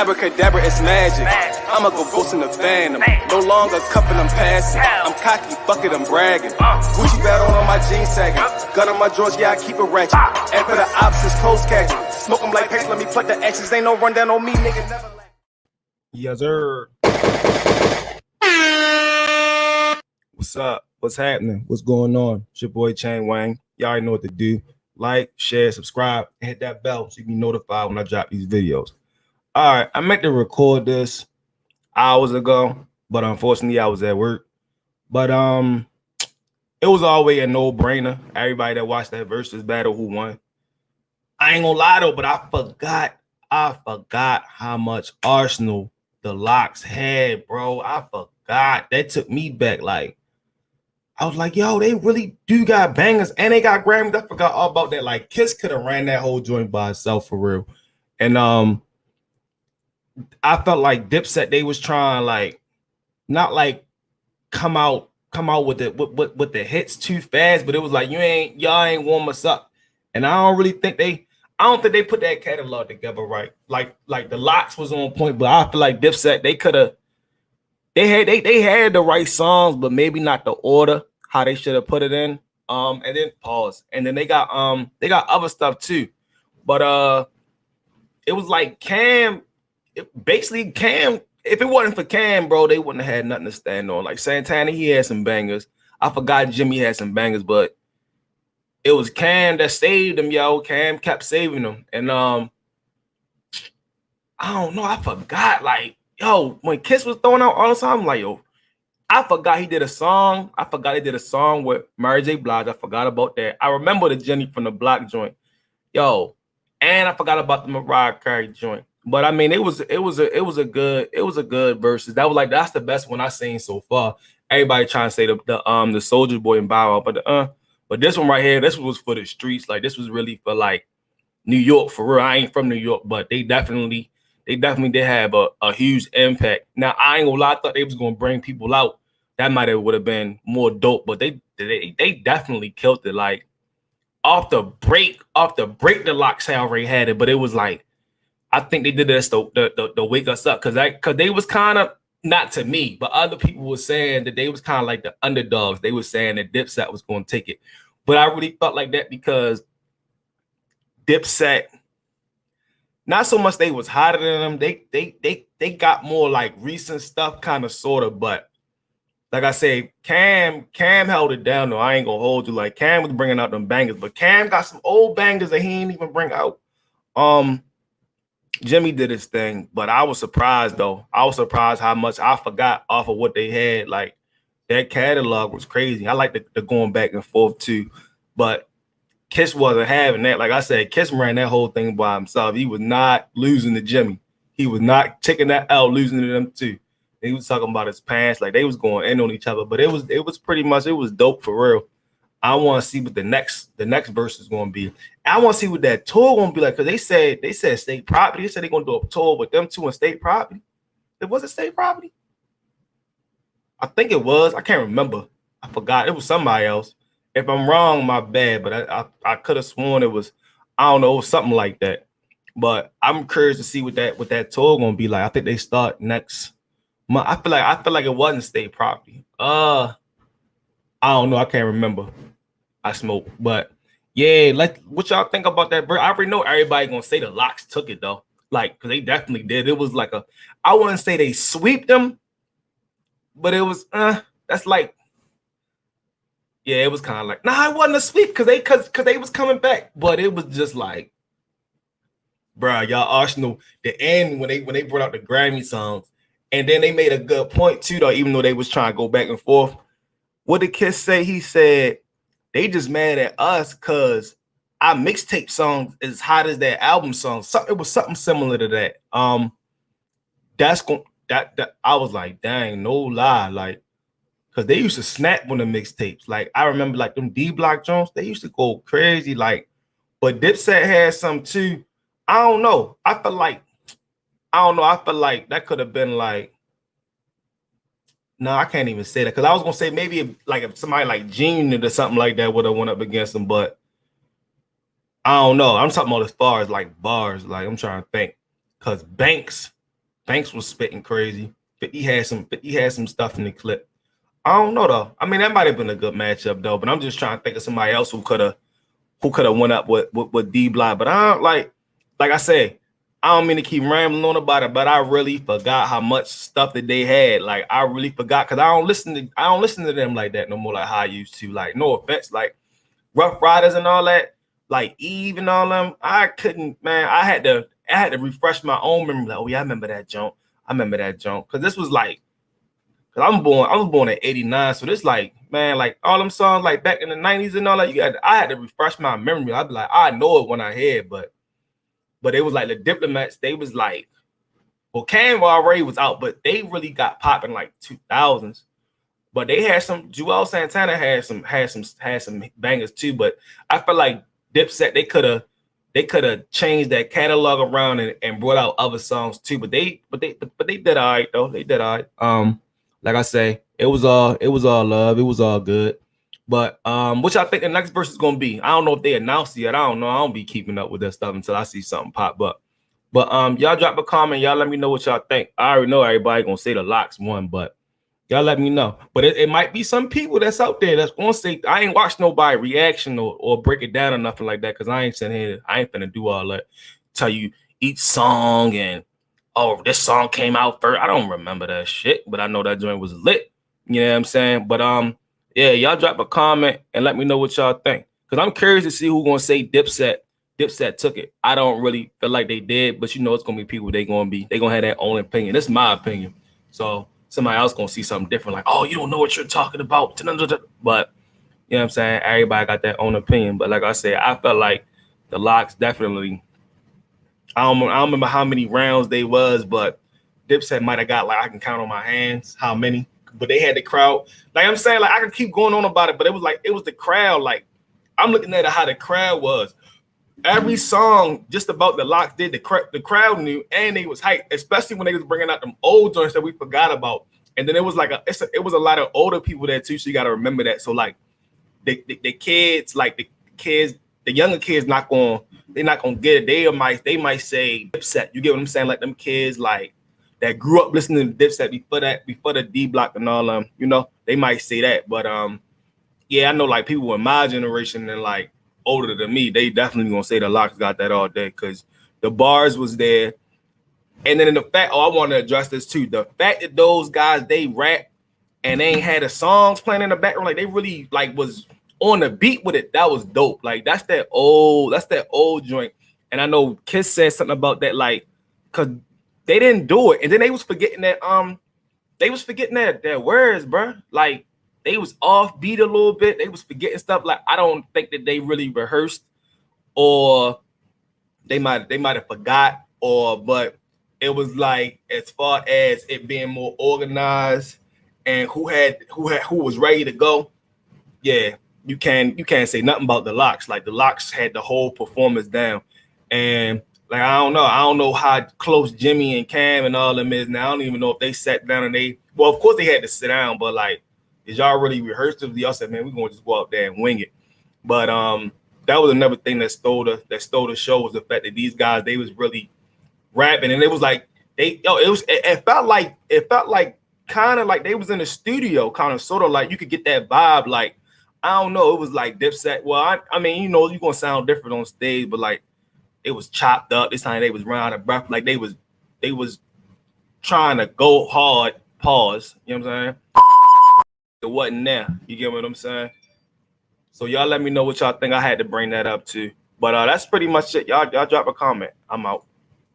Abracadabra, it's magic. I'ma go ghost in the phantom. No longer cupping, I'm passing. I'm cocky, fuck it, I'm bragging. Gucci belt on my jeans sagging. Gun on my drawers, yeah, I keep it ratchet. And for the ops, it's close catching. Smoke 'em like pace, let me pluck the X's. Ain't no rundown on me, nigga, never lack. Yes, sir. What's up? What's happening? What's going on? It's your boy Chain Wang. Y'all already know what to do. Like, share, subscribe, and hit that bell so you can be notified when I drop these videos. All right, I meant to record this hours ago, but unfortunately I was at work. But it was always a no-brainer. Everybody that watched that versus battle who won. I ain't gonna lie though, but I forgot how much Arsenal the Locks had, bro. I forgot. That took me back. Like, I was like, yo, they really do got bangers and they got Grammys. I forgot all about that. Like, Kiss could have ran that whole joint by itself for real. And I felt like Dipset, they was trying like not like come out with the hits too fast, but it was like y'all ain't warm us up. And I don't think they put that catalog together right. Like the Locks was on point, but I feel like Dipset, they had the right songs, but maybe not the order how they should have put it in. And then pause. And then they got other stuff too. But it was like Cam, if it wasn't for Cam, bro, they wouldn't have had nothing to stand on. Like Santana, he had some bangers. I forgot Jimmy had some bangers, but it was Cam that saved him, yo. Cam kept saving them. And I don't know, I forgot, like, yo, when Kiss was throwing out all the time, I'm like, yo, I forgot he did a song. I forgot he did a song with Mary J. Blige. I forgot about that. I remember the Jenny from the Block joint. Yo, and I forgot about the Mariah Carey joint. But I mean, it was a good versus. That was like, that's the best one I've seen so far. Everybody trying to say the Soulja Boy and Bow Wow, but this one right here, this was for the streets. Like, this was really for like New York for real. I ain't from New York, but they definitely did have a huge impact. Now I ain't gonna lie, I thought they was gonna bring people out. That would have been more dope, but they definitely killed it. Like off the break, the Locks already had it, but it was like, I think they did this to wake us up because they was kind of, not to me, but other people were saying that they was kind of like the underdogs. They were saying that Dipset was going to take it, but I really felt like that because Dipset, not so much they was hotter than them. They got more like recent stuff, kind of sort of, but like I say, Cam held it down though. I ain't gonna hold you. Like Cam was bringing out them bangers, but Cam got some old bangers that he ain't even bring out. Jimmy did his thing, but I was surprised though. I was surprised how much I forgot off of what they had. Like that catalog was crazy. I like the going back and forth too, but Kiss wasn't having that. Like I said, Kiss ran that whole thing by himself. He was not losing to Jimmy. He was not taking that out, losing to them too. He was talking about his pants, like they was going in on each other. But it was pretty much, it was dope for real. I want to see what the next verse is going to be. I want to see what that tour going to be like, because they said state property. They said they're going to do a tour with them two in state property. It was state property. I think it was. I can't remember. I forgot. It was somebody else. If I'm wrong, my bad. But I could have sworn it was, I don't know, something like that. But I'm curious to see what that tour going to be like. I think they start next month. I feel like it wasn't state property. I don't know. I can't remember. I smoke, but yeah, like what y'all think about that? I already know everybody gonna say the Locks took it though, like because they definitely did. It was like I wouldn't say they sweeped them, but it was that's like, yeah, it was kind of like, nah, it wasn't a sweep because they was coming back, but it was just like, bruh, y'all Arsenal the end when they brought out the Grammy songs, and then they made a good point too though, even though they was trying to go back and forth. What did Kiss say? He said they just mad at us because our mixtape song is hot as their album song. It was something similar to that. That I was like, dang, no lie, like, because they used to snap on the mixtapes. Like I remember, like them D Block Jones, they used to go crazy. Like, but Dipset had some too. I don't know. I feel like that could have been like. No, I can't even say that because I was gonna say maybe if somebody like Gene or something like that would have went up against him, but I don't know. I'm talking about as far as like bars. Like I'm trying to think because Banks Banks was spitting crazy. 50 had some stuff in the clip. I don't know though. I mean, that might have been a good matchup though, but I'm just trying to think of somebody else who could have went up with D Block. But I don't like I said, I don't mean to keep rambling on about it, but I really forgot how much stuff that they had. Like I really forgot because I don't listen to them like that no more, like how I used to. Like, no offense, like Rough Riders and all that, like Eve and all them. I couldn't, man. I had to refresh my own memory. Like, oh yeah, I remember that junk. Because this was like, because I was born in '89, so this like, man, like all them songs like back in the '90s and all that. I had to refresh my memory. I'd be like, I know it when I hear it, but it was like the Diplomats. They was like, well, Cam already was out, but they really got popping like 2000s. But they had some. Joel Santana had some bangers too. But I feel like Dipset they could have changed that catalog around and brought out other songs too. But they did all right though. They did all right. Like I say, it was all love. It was all good. But which I think the next verse is gonna be. I don't know if they announced it yet. I don't know. I don't be keeping up with that stuff until I see something pop up. But y'all drop a comment. Y'all let me know what y'all think. I already know everybody gonna say the Locks won, but y'all let me know. But it might be some people that's out there that's gonna say, I ain't watched nobody reaction or break it down or nothing like that, because I ain't sitting here. I ain't finna do all that. Tell you each song and oh, this song came out first. I don't remember that shit, but I know that joint was lit. You know what I'm saying? But yeah, y'all drop a comment and let me know what y'all think. Because I'm curious to see who's gonna say Dipset took it. I don't really feel like they did, but you know it's gonna be people they gonna have their own opinion. This is my opinion. So somebody else gonna see something different, like, oh, you don't know what you're talking about. But you know what I'm saying? Everybody got their own opinion. But like I said, I felt like the Locks definitely. I don't remember how many rounds they was, but Dipset might have got, like, I can count on my hands how many. But they had the crowd. Like I'm saying, like I could keep going on about it, but it was the crowd. Like I'm looking at how the crowd was. Every song just about the Locks did, the crowd knew, and they was hyped, especially when they was bringing out them old joints that we forgot about. And then it was like it was a lot of older people there too, so you got to remember that. So like the kids, the younger kids they're not gonna get it. They might say Dipset. You get what I'm saying? Like them kids like that grew up listening to Dipset before the D Block and all them, you know, they might say that. But yeah, I know like people in my generation and like older than me, they definitely gonna say the Locks got that all day because the bars was there. And then the fact, I want to address this too. The fact that those guys, they rap and they ain't had the songs playing in the background, like they really like was on the beat with it. That was dope. Like that's that old joint. And I know Kiss said something about that, like, cause they didn't do it. And then they was forgetting that their words, bro. Like they was off beat a little bit. They was forgetting stuff. Like I don't think that they really rehearsed, or they might have forgot, but it was like as far as it being more organized and who was ready to go. Yeah, you can't say nothing about the Locks. Like the Locks had the whole performance down, and like I don't know how close Jimmy and Cam and all them is now. I don't even know if they sat down and of course they had to sit down, but like, did y'all really rehearse it? Y'all said, man, we're gonna just go out there and wing it. But that was another thing that stole the show, was the fact that these guys, they was really rapping, and it was like it felt like kind of like they was in the studio, kind of sort of like you could get that vibe. Like I don't know, it was like Dipset. Well, I mean, you know, you're gonna sound different on stage, but like it was chopped up. This time they was running out of breath, like they was trying to go hard. Pause. You know what I'm saying? It wasn't there. You get what I'm saying? So y'all let me know what y'all think. I had to bring that up too. But that's pretty much it. Y'all drop a comment. I'm out.